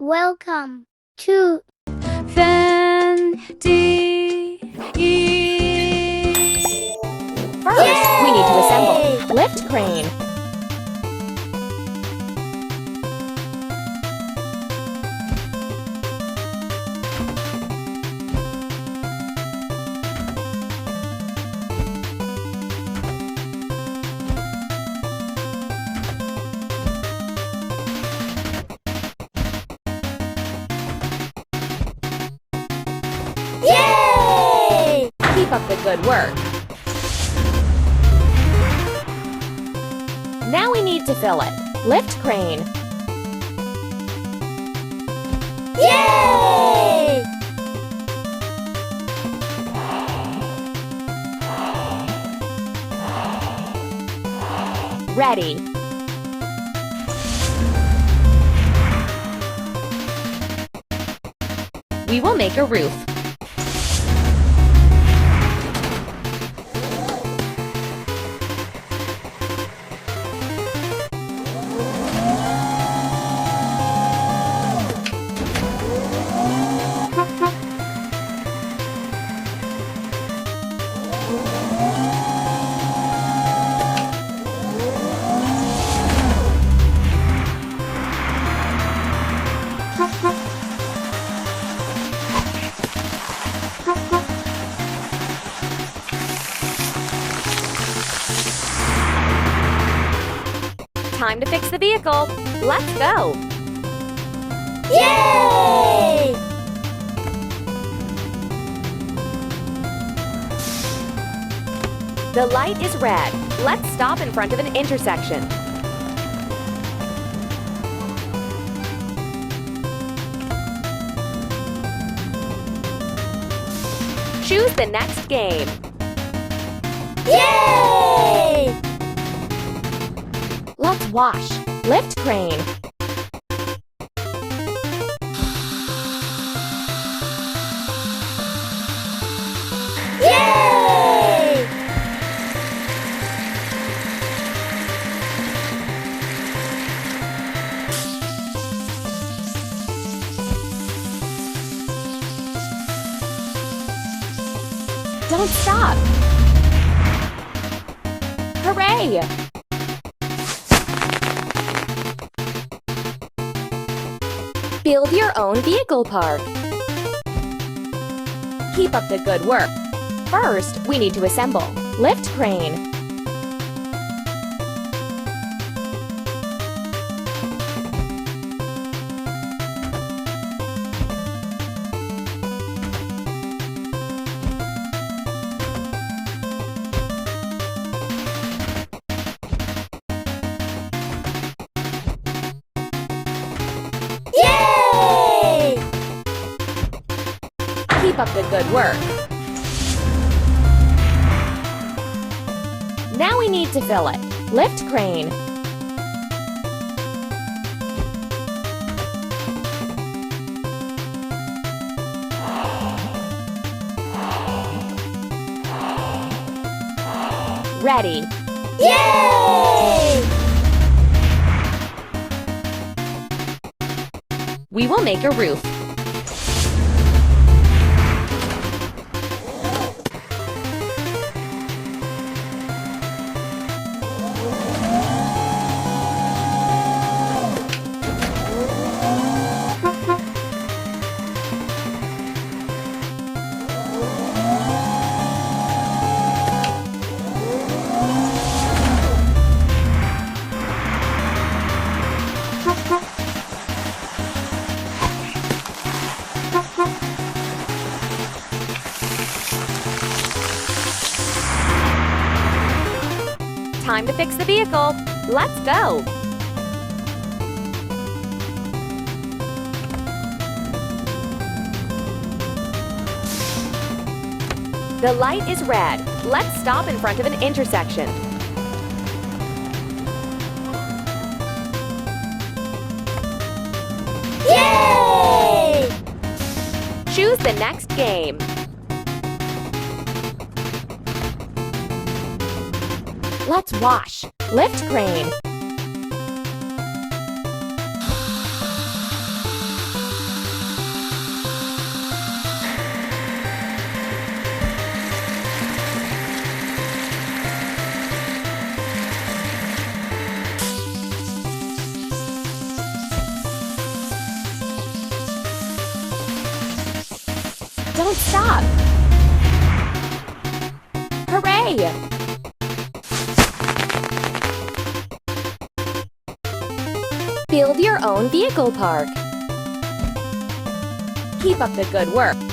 Welcome to Fantasy. First, we need to assemble. Lift crane. Yay! Keep up the good work. Now we need to fill it. Lift crane. Yay! Ready. We will make a roof. Time to fix the vehicle. Let's go. Yay! The light is red. Let's stop in front of an intersection. Choose the next game. Yay! Let's wash. Lift crane. Yay! Don't stop. Hooray! Build your own vehicle park. Keep up the good work. First, we need to assemble. Lift crane. Yay! Keep up the good work. Now we need to fill it. Lift crane. Ready. Yay! We will make a roof. Time to fix the vehicle. Let's go. The light is red. Let's stop in front of an intersection. Yay! Choose the next game. Let's wash. Lift crane. Don't stop! Hooray! Build your own vehicle park. Keep up the good work.